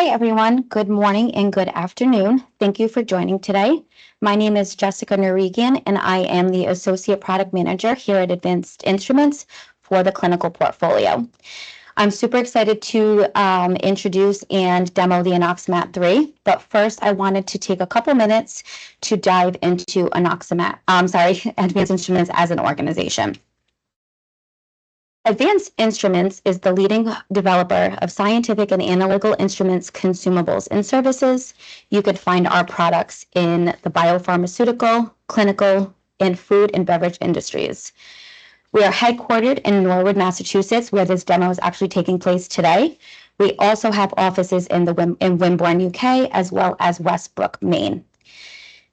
Hi, everyone. Good morning and good afternoon. Thank you for joining today. My name is Jessica Norigian, and I am the Associate Product Manager here at Advanced Instruments for the clinical portfolio. I'm super excited to introduce and demo the Anoxomat III, but first I wanted to take a couple minutes to dive into Advanced Instruments as an organization. Advanced Instruments is the leading developer of scientific and analytical instruments, consumables, and services. You could find our products in the biopharmaceutical, clinical, and food and beverage industries. We are headquartered in Norwood, Massachusetts, where this demo is actually taking place today. We also have offices in Wimborne, UK, as well as Westbrook, Maine.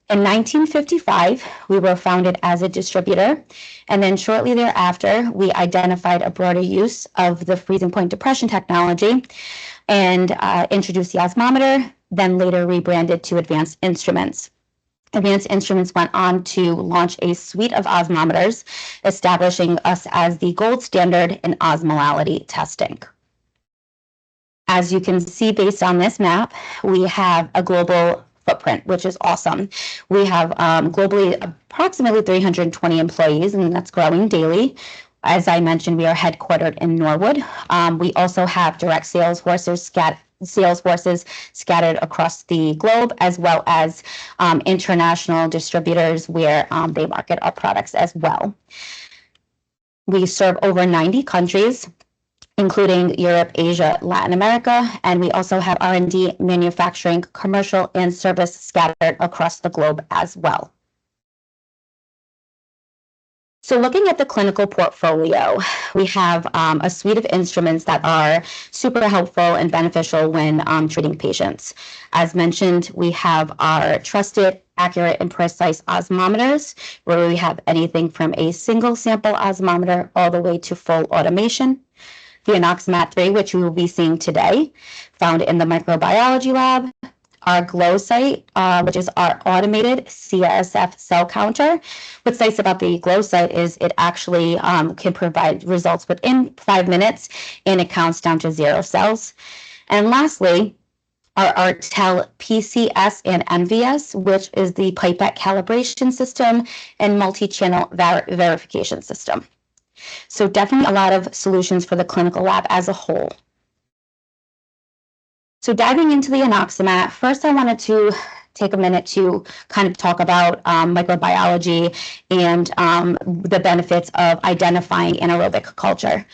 In 1955, we were founded as a distributor, and then shortly thereafter, we identified a broader use of the freezing point depression technology and introduced the osmometer, then later rebranded to Advanced Instruments. Advanced Instruments went on to launch a suite of osmometers, establishing us as the gold standard in osmolality testing. As you can see based on this map, we have a global footprint, which is awesome. We have globally approximately 320 employees, and that's growing daily. As I mentioned, we are headquartered in Norwood. We also have direct sales forces scattered across the globe, as well as international distributors where they market our products as well. We serve over 90 countries, including Europe, Asia, Latin America, and we also have R&D, manufacturing, commercial, and service scattered across the globe as well. So looking at the clinical portfolio, we have a suite of instruments that are super helpful and beneficial when treating patients. As mentioned, we have our trusted, accurate, and precise osmometers, where we have anything from a single sample osmometer all the way to full automation. The Anoxomat III, which we will be seeing today, found in the microbiology lab. Our glow site, which is our automated CSF cell counter. What's nice about the glow site is it actually can provide results within 5 minutes, and it counts down to 0 cells. And lastly, our ARTEL PCS and MVS, which is the pipette calibration system and multi-channel verification system. So definitely a lot of solutions for the clinical lab as a whole. So diving into the Anoxomat, first I wanted to take a minute to kind of talk about microbiology and the benefits of identifying anaerobic culture.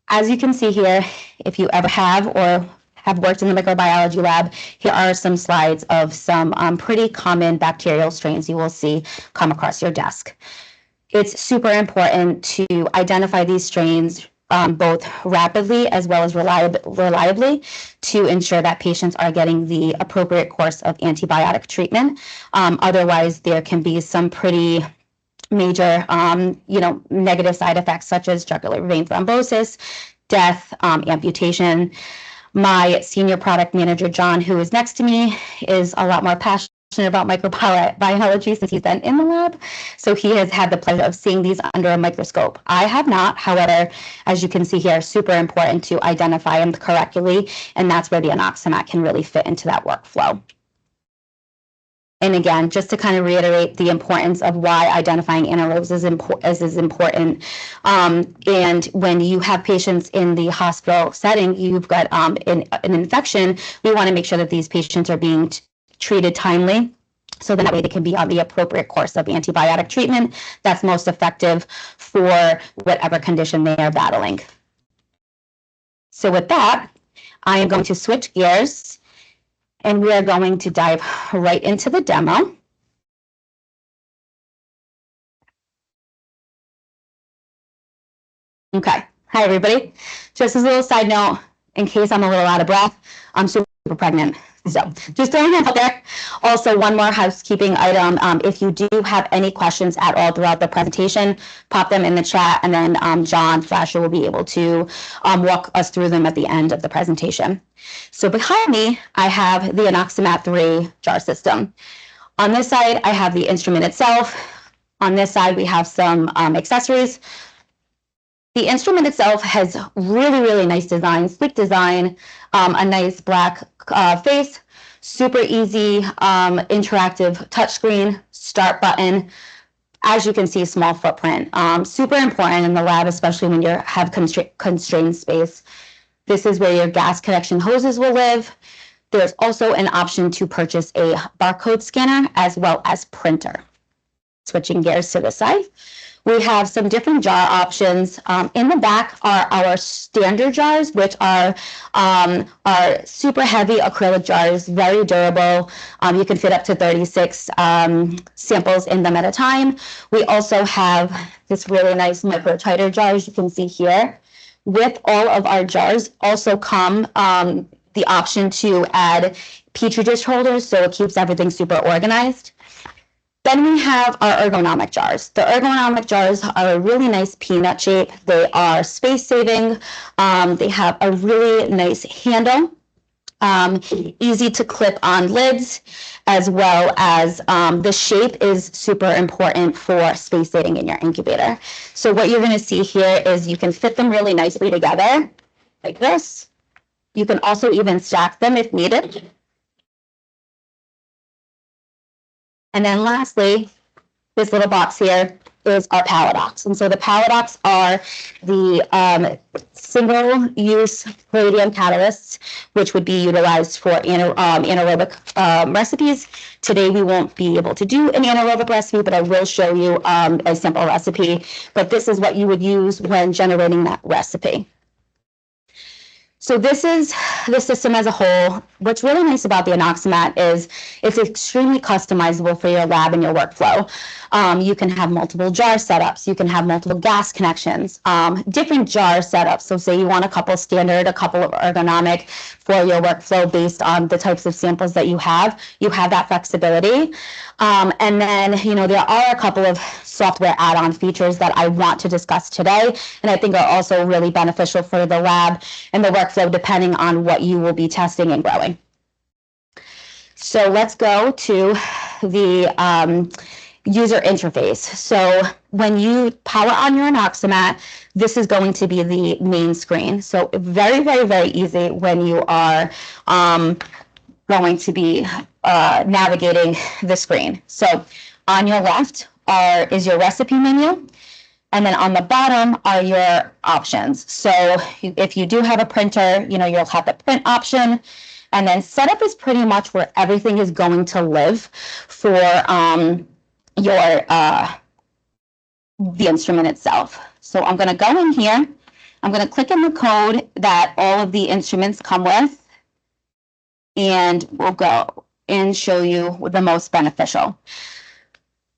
As you can see here, if you ever have or have worked in the microbiology lab, here are some slides of some pretty common bacterial strains you will see come across your desk. It's super important to identify these strains both rapidly as well as reliably to ensure that patients are getting the appropriate course of antibiotic treatment. Otherwise, there can be some pretty major negative side effects such as jugular vein thrombosis, death, amputation. My senior product manager, John, who is next to me, is a lot more passionate about microbiology since he's been in the lab. So he has had the pleasure of seeing these under a microscope. I have not. However, as you can see here, super important to identify them correctly. And that's where the Anoxomat can really fit into that workflow. And again, just to kind of reiterate the importance of why identifying anaerobes is important. And when you have patients in the hospital setting, you've got an infection, we want to make sure that these patients are being treated timely, so that way they can be on the appropriate course of antibiotic treatment that's most effective for whatever condition they are battling. So with that, I am going to switch gears, and we are going to dive right into the demo. Okay, hi everybody. Just as a little side note, in case I'm a little out of breath, I'm super pregnant. So just throwing that out there. Also, one more housekeeping item. If you do have any questions at all throughout the presentation, pop them in the chat, and then John Flasher will be able to walk us through them at the end of the presentation. So behind me, I have the Anoxomat III jar system. On this side, I have the instrument itself. On this side, we have some accessories. The instrument itself has really, really nice design, sleek design, a nice black face, super easy interactive touchscreen, start button. As you can see, small footprint. Super important in the lab, especially when you have constrained space. This is where your gas connection hoses will live. There's also an option to purchase a barcode scanner as well as printer. Switching gears to the side, we have some different jar options. In the back are our standard jars, which are super heavy acrylic jars, very durable. You can fit up to 36 samples in them at a time. We also have this really nice micro titer jars you can see here. With all of our jars also come the option to add Petri dish holders, so it keeps everything super organized. Then we have our ergonomic jars. The ergonomic jars are a really nice peanut shape. They are space saving. They have a really nice handle, easy to clip on lids, as well as the shape is super important for space saving in your incubator. So what you're going to see here is you can fit them really nicely together like this. You can also even stack them if needed. And then lastly, this little box here is our Paladox. And so the Paladox are the single-use palladium catalysts, which would be utilized for anaerobic recipes. Today, we won't be able to do an anaerobic recipe, but I will show you a simple recipe. But this is what you would use when generating that recipe. So this is the system as a whole. What's really nice about the Anoxomat is it's extremely customizable for your lab and your workflow. You can have multiple jar setups. You can have multiple gas connections, different jar setups. So say you want a couple standard, a couple of ergonomic for your workflow based on the types of samples that you have that flexibility. And then, there are a couple of software add-on features that I want to discuss today, and I think are also really beneficial for the lab and the workflow, depending on what you will be testing and growing. So let's go to the user interface. So when you power on your Anoxomat, this is going to be the main screen. So very, very, very easy when you are going to be navigating the screen. So on your left is your recipe menu, and then on the bottom are your options. So if you do have a printer, you'll have the print option, and then setup is pretty much where everything is going to live for the instrument itself. So I'm going to go in here. I'm going to click in the code that all of the instruments come with, and we'll go and show you the most beneficial.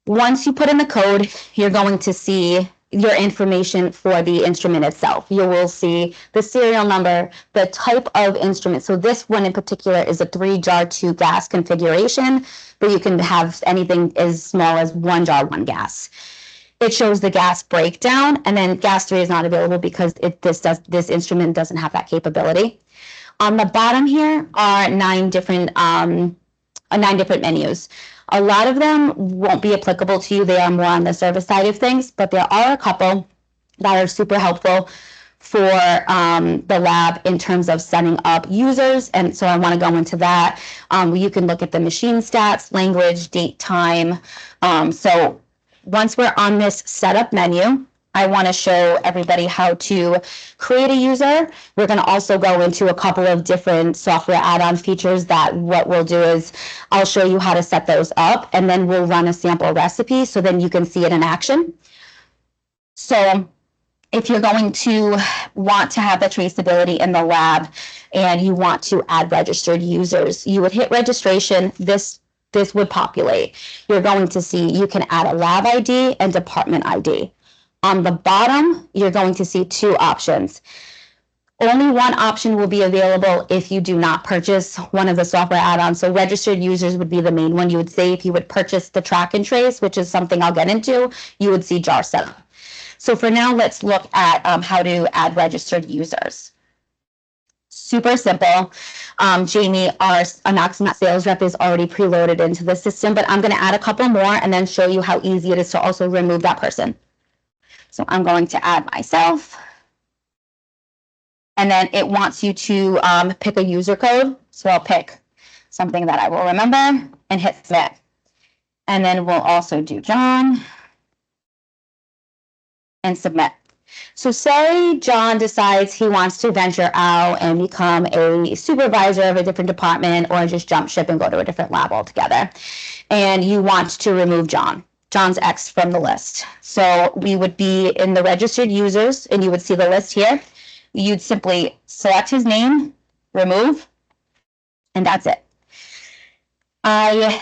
Once you put in the code, you're going to see your information for the instrument itself. You will see the serial number, the type of instrument. So this one in particular is a 3-jar 2-gas configuration, but you can have anything as small as 1 jar 1 gas. It shows the gas breakdown, and then gas 3 is not available because this instrument doesn't have that capability. On the bottom here are 9 different menus. A lot of them won't be applicable to you. They are more on the service side of things, but there are a couple that are super helpful for the lab in terms of setting up users. And so I want to go into that. You can look at the machine stats, language, date, time. So once we're on this setup menu, I want to show everybody how to create a user. We're going to also go into a couple of different software add-on features that what we'll do is I'll show you how to set those up, and then we'll run a sample recipe so then you can see it in action. So if you're going to want to have the traceability in the lab and you want to add registered users, you would hit registration. This would populate. You're going to see you can add a lab ID and department ID. On the bottom, you're going to see 2 options. Only one option will be available if you do not purchase one of the software add-ons. So registered users would be the main one. You would say if you would purchase the track and trace, which is something I'll get into, you would see jar setup. So for now, let's look at how to add registered users. Super simple. Jamie, our Anoxomat sales rep, is already preloaded into the system, but I'm going to add a couple more and then show you how easy it is to also remove that person. So I'm going to add myself. And then it wants you to pick a user code. So I'll pick something that I will remember and hit submit. And then we'll also do John and submit. So say John decides he wants to venture out and become a supervisor of a different department or just jump ship and go to a different lab altogether. And you want to remove John. John's X from the list. So we would be in the registered users and you would see the list here. You'd simply select his name, remove, and that's it. I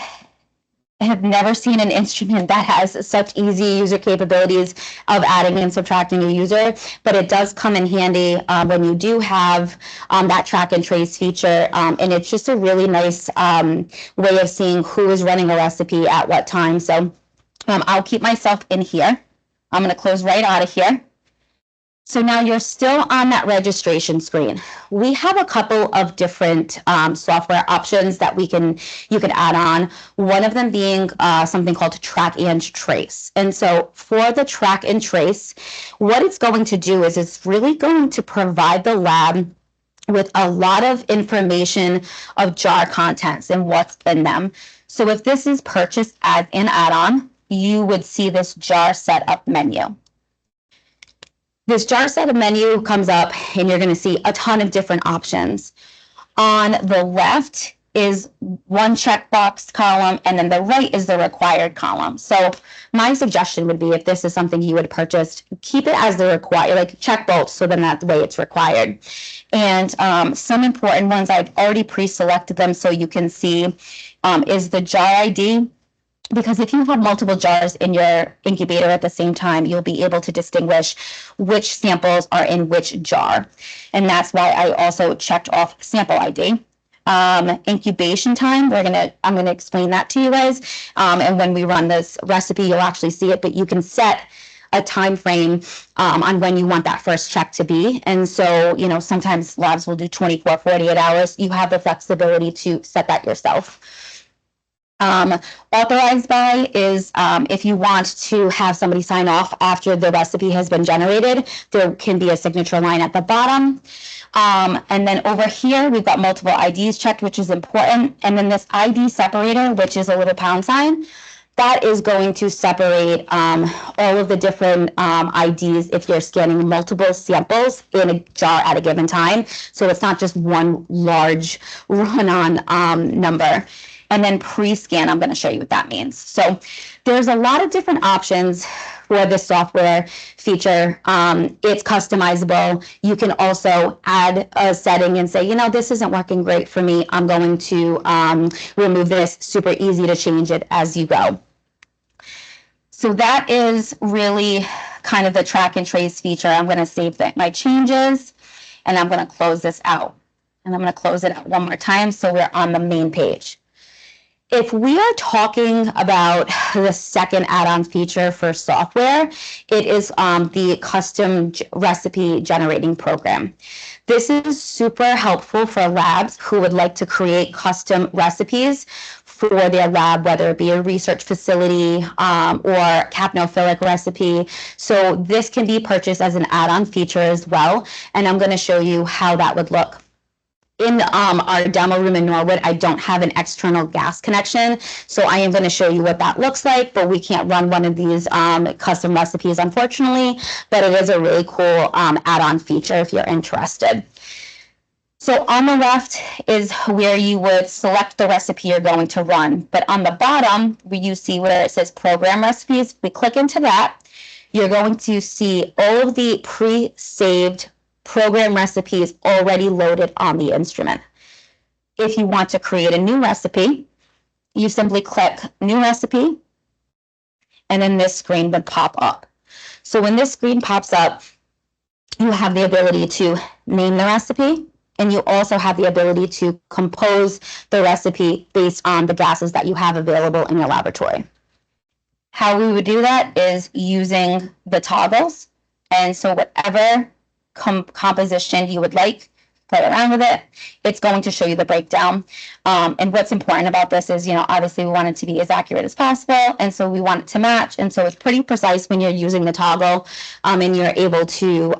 have never seen an instrument that has such easy user capabilities of adding and subtracting a user, but it does come in handy when you do have that track and trace feature, and it's just a really nice way of seeing who is running a recipe at what time. So I'll keep myself in here. I'm going to close right out of here. So now you're still on that registration screen. We have a couple of different software options that you can add on. One of them being something called track and trace. And so for the track and trace, what it's going to do is it's really going to provide the lab with a lot of information of jar contents and what's in them. So if this is purchased as an add-on, you would see this jar setup menu. This jar setup menu comes up and you're going to see a ton of different options. On the left is one checkbox column, and then the right is the required column. So my suggestion would be, if this is something you would purchase, keep it as the required, like check both, so then that's the way it's required. And some important ones, I've already pre-selected them so you can see, is the jar ID. Because if you have multiple jars in your incubator at the same time, you'll be able to distinguish which samples are in which jar. And that's why I also checked off sample ID. Incubation time, I'm gonna explain that to you guys. And when we run this recipe, you'll actually see it, but you can set a time frame on when you want that first check to be. And so, sometimes labs will do 24, 48 hours. You have the flexibility to set that yourself. Authorized by is if you want to have somebody sign off after the recipe has been generated, there can be a signature line at the bottom. And then over here, we've got multiple IDs checked, which is important. And then this ID separator, which is a little pound sign, that is going to separate all of the different IDs if you're scanning multiple samples in a jar at a given time. So it's not just one large run-on number. And then pre-scan, I'm going to show you what that means. So there's a lot of different options for this software feature. It's customizable. You can also add a setting and say, this isn't working great for me. I'm going to remove this. Super easy to change it as you go. So that is really kind of the track and trace feature. I'm going to save my changes, and I'm going to close this out. And I'm going to close it out one more time so we're on the main page. If we are talking about the second add-on feature for software, it is the custom recipe generating program. This is super helpful for labs who would like to create custom recipes for their lab, whether it be a research facility or capnophilic recipe. So this can be purchased as an add-on feature as well, and I'm going to show you how that would look. In our demo room in Norwood, I don't have an external gas connection, so I am going to show you what that looks like, but we can't run one of these custom recipes, unfortunately, but it is a really cool add-on feature if you're interested. So on the left is where you would select the recipe you're going to run, but on the bottom, where you see where it says program recipes, we click into that, you're going to see all of the pre-saved program recipes already loaded on the instrument. If you want to create a new recipe, you simply click New Recipe, and then this screen would pop up. So when this screen pops up, you have the ability to name the recipe, and you also have the ability to compose the recipe based on the gases that you have available in your laboratory. How we would do that is using the toggles, and so whatever composition you would like, play around with it. It's going to show you the breakdown. And what's important about this is, obviously we want it to be as accurate as possible. And so we want it to match. And so it's pretty precise when you're using the toggle, and you're able to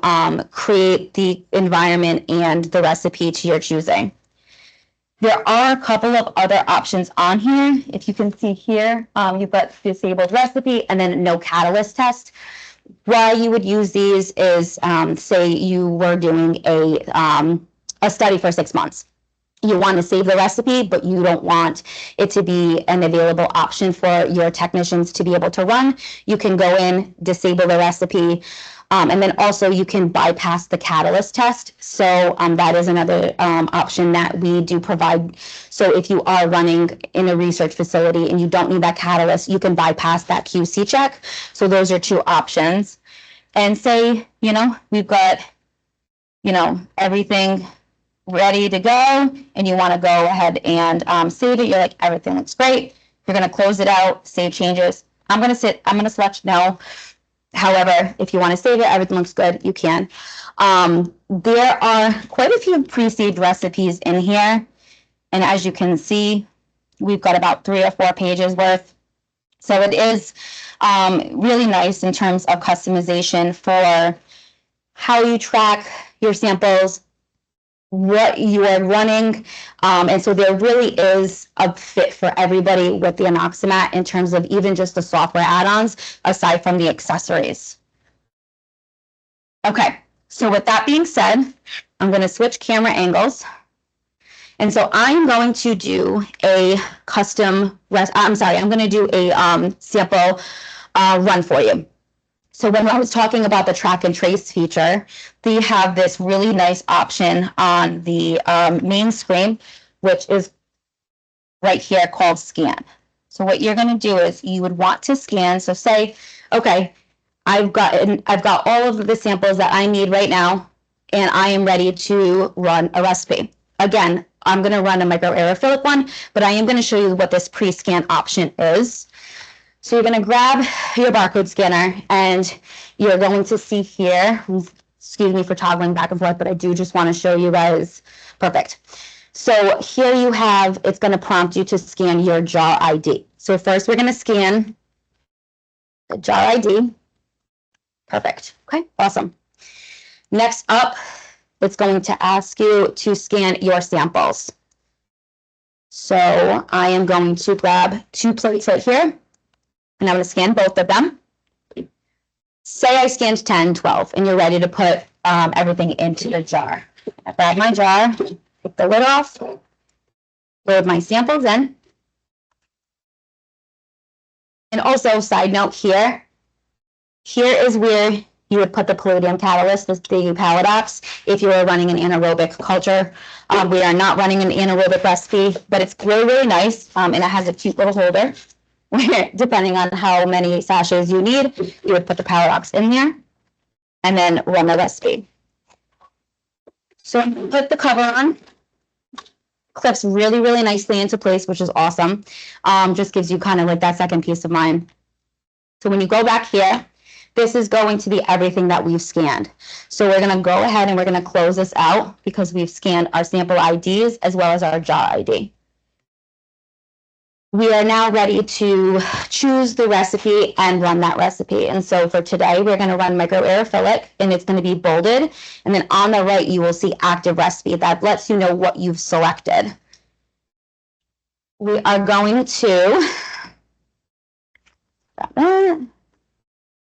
create the environment and the recipe to your choosing. There are a couple of other options on here. If you can see here, you've got disabled recipe and then no catalyst test. Why you would use these is, say you were doing a study for 6 months. You want to save the recipe, but you don't want it to be an available option for your technicians to be able to run. You can go in, disable the recipe, and then also you can bypass the catalyst test. So that is another option that we do provide. So if you are running in a research facility and you don't need that catalyst, you can bypass that QC check. So those are 2 options. And say, we've got, everything ready to go, and you want to go ahead and save it. You're like, everything looks great. You're going to close it out, save changes. I'm going to select no. However, if you want to save it, everything looks good, you can. There are quite a few pre-saved recipes in here. And as you can see, we've got about 3 or 4 pages worth. So it is really nice in terms of customization for how you track your samples, what you are running. And so there really is a fit for everybody with the Anoxomat in terms of even just the software add-ons, aside from the accessories. Okay, so with that being said, I'm going to switch camera angles. And so I'm going to do a I'm going to do a sample run for you. So when I was talking about the track and trace feature, they have this really nice option on the main screen, which is right here called scan. So what you're going to do is you would want to scan. So say, okay, I've got all of the samples that I need right now, and I am ready to run a recipe. Again, I'm going to run a microaerophilic one, but I am going to show you what this pre-scan option is. So you're going to grab your barcode scanner, and you're going to see here, excuse me for toggling back and forth, but I do just want to show you guys. Perfect. So here you have, it's going to prompt you to scan your Jar ID. So first we're going to scan the Jar ID. Perfect. Okay, awesome. Next up, it's going to ask you to scan your samples. So I am going to grab 2 plates right here, and I'm going to scan both of them. Say I scanned 10, 12, and you're ready to put everything into the jar. I grab my jar, take the lid off, load my samples in. And also, side note here is where you would put the palladium catalyst, this big paradox, if you were running an anaerobic culture. We are not running an anaerobic recipe, but it's really, really nice, and it has a cute little holder where, depending on how many sachets you need, you would put the paradox in there and then run the recipe. So put the cover on. Clips really, really nicely into place, which is awesome. Just gives you kind of like that second peace of mind. So when you go back here, this is going to be everything that we've scanned. So we're going to go ahead and we're going to close this out because we've scanned our sample IDs as well as our jar ID. We are now ready to choose the recipe and run that recipe. And so for today, we're going to run microaerophilic, and it's going to be bolded. And then on the right, you will see active recipe. That lets you know what you've selected. We are going to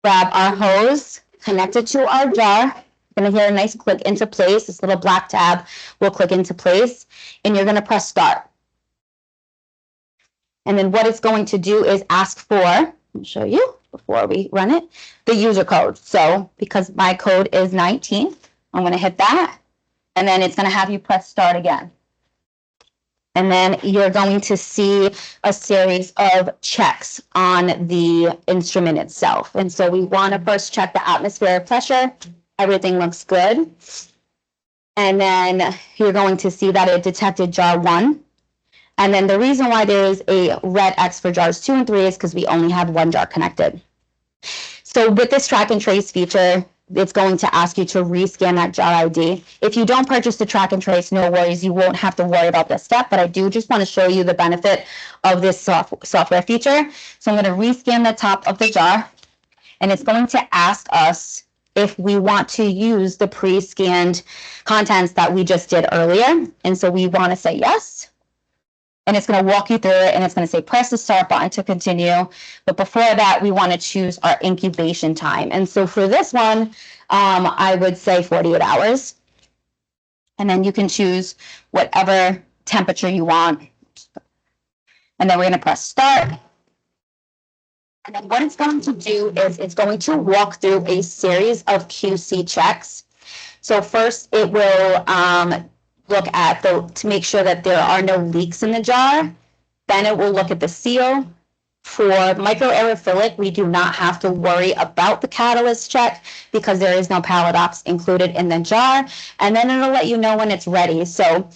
grab our hose, connect it to our jar. You're going to hear a nice click into place. This little black tab will click into place, and you're going to press start. And then what it's going to do is ask for, I'll show you before we run it, the user code. So because my code is 19, I'm going to hit that, and then it's going to have you press start again. And then you're going to see a series of checks on the instrument itself. And so we want to first check the atmospheric pressure. Everything looks good. And then you're going to see that it detected jar 1. And then the reason why there is a red X for jars 2 and 3 is because we only have one jar connected. So with this track and trace feature, it's going to ask you to rescan that jar ID. If you don't purchase the track and trace, no worries, you won't have to worry about this step, but I do just want to show you the benefit of this software feature. So I'm going to rescan the top of the jar, and it's going to ask us if we want to use the pre-scanned contents that we just did earlier. And so we want to say yes. And it's going to walk you through it, and it's going to say press the start button to continue. But before that, we want to choose our incubation time. And so for this one, I would say 48 hours. And then you can choose whatever temperature you want. And then we're going to press start. And then what it's going to do is it's going to walk through a series of QC checks. So first it will look at to make sure that there are no leaks in the jar. Then it will look at the seal. For microaerophilic, we do not have to worry about the catalyst check because there is no paradox included in the jar. And then it'll let you know when it's ready. So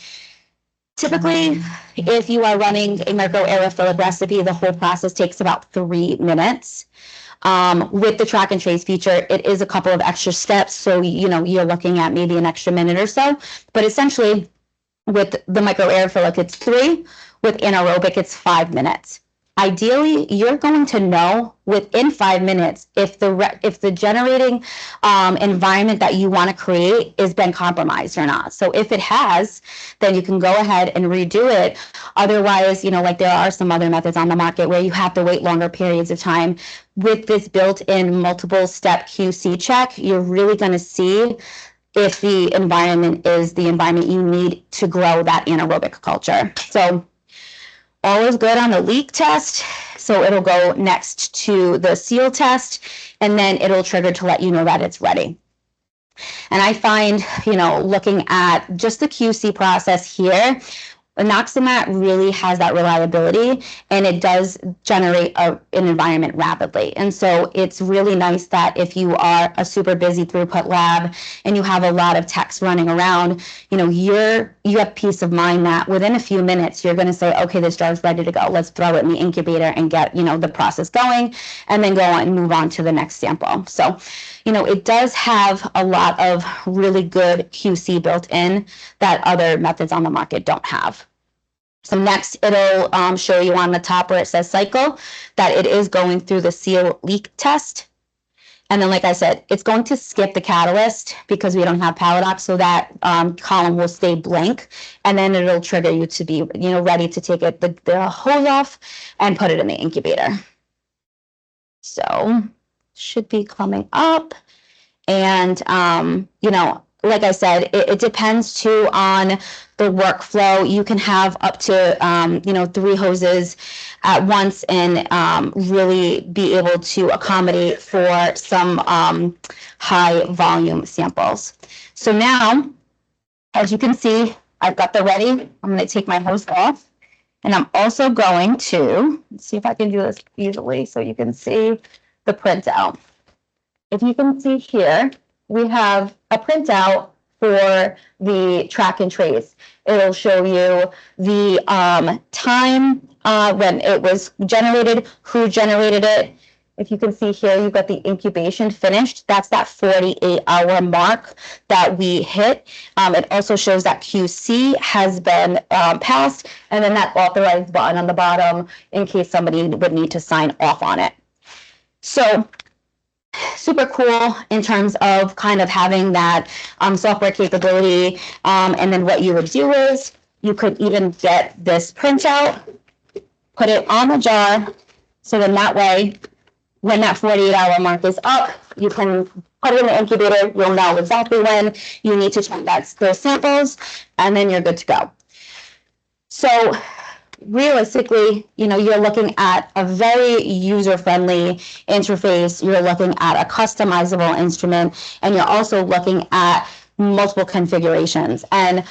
typically, if you are running a microaerophilic recipe, the whole process takes about 3 minutes. With the track and trace feature, it is a couple of extra steps. So, you're looking at maybe an extra minute or so. But essentially, with the microaerophilic, it's 3. With anaerobic, it's 5 minutes. Ideally, you're going to know within 5 minutes if the generating environment that you want to create has been compromised or not. So if it has, then you can go ahead and redo it. Otherwise, like there are some other methods on the market where you have to wait longer periods of time. With this built-in multiple step QC check, you're really going to see if the environment is the environment you need to grow that anaerobic culture. So all is good on the leak test. So it'll go next to the seal test, and then it'll trigger to let you know that it's ready. And I find, looking at just the QC process here, Anoxomat really has that reliability, and it does generate an environment rapidly. And so it's really nice that if you are a super busy throughput lab and you have a lot of techs running around, you have peace of mind that within a few minutes you're going to say, okay, this jar is ready to go. Let's throw it in the incubator and get the process going, and then go on and move on to the next sample. So it does have a lot of really good QC built in that other methods on the market don't have. So next, it'll show you on the top where it says cycle that it is going through the seal leak test. And then, like I said, it's going to skip the catalyst because we don't have paradox, so that column will stay blank. And then it'll trigger you to be ready to take the hose off and put it in the incubator. So should be coming up. And, like I said, it depends too on the workflow. You can have up to, 3 hoses at once and really be able to accommodate for some high volume samples. So now, as you can see, I've got the ready. I'm going to take my hose off, and I'm also going to, let's see if I can do this easily so you can see the printout. If you can see here, we have a printout for the track and trace. It'll show you the time when it was generated, who generated it. If you can see here, you've got the incubation finished. That's that 48-hour mark that we hit. It also shows that QC has been passed, and then that authorized button on the bottom in case somebody would need to sign off on it. So super cool in terms of kind of having that software capability. And then what you would do is you could even get this printout, put it on the jar. So then that way, when that 48-hour mark is up, you can put it in the incubator. You'll know exactly when you need to check those samples, and then you're good to go. So realistically, you're looking at a very user-friendly interface. You're looking at a customizable instrument, and you're also looking at multiple configurations. And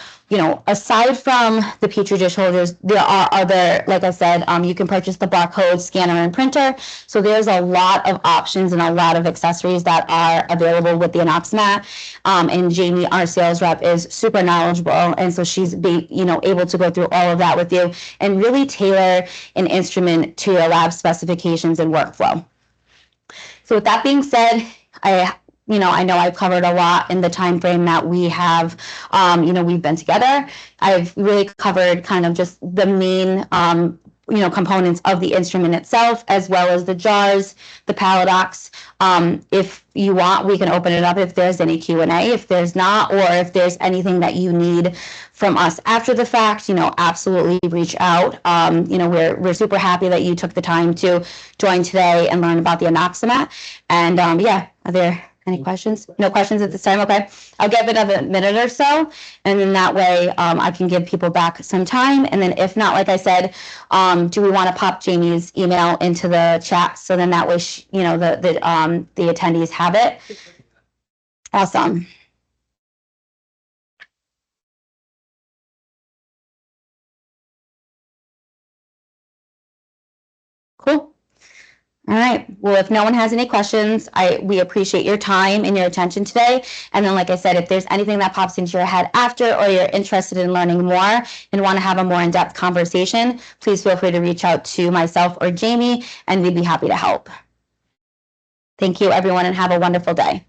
aside from the Petri dish holders, there are other, like I said, you can purchase the barcode scanner and printer. So there's a lot of options and a lot of accessories that are available with the Anoxomat. And Jamie, our sales rep, is super knowledgeable, and so she's able to go through all of that with you and really tailor an instrument to your lab specifications and workflow. So with that being said, I I know I've covered a lot in the time frame that we have, we've been together. I've really covered kind of just the main, components of the instrument itself, as well as the jars, the paradox. If you want, we can open it up if there's any Q&A. If there's not, or if there's anything that you need from us after the fact, absolutely reach out. We're super happy that you took the time to join today and learn about the Anoxomat. And are there any questions? No questions at this time? Okay. I'll give it another minute or so, and then that way I can give people back some time. And then if not, like I said, do we want to pop Jamie's email into the chat? So then that way, the attendees have it. Awesome. Cool. All right. Well, if no one has any questions, we appreciate your time and your attention today. And then, like I said, if there's anything that pops into your head after, or you're interested in learning more and want to have a more in-depth conversation, please feel free to reach out to myself or Jamie, and we'd be happy to help. Thank you, everyone, and have a wonderful day.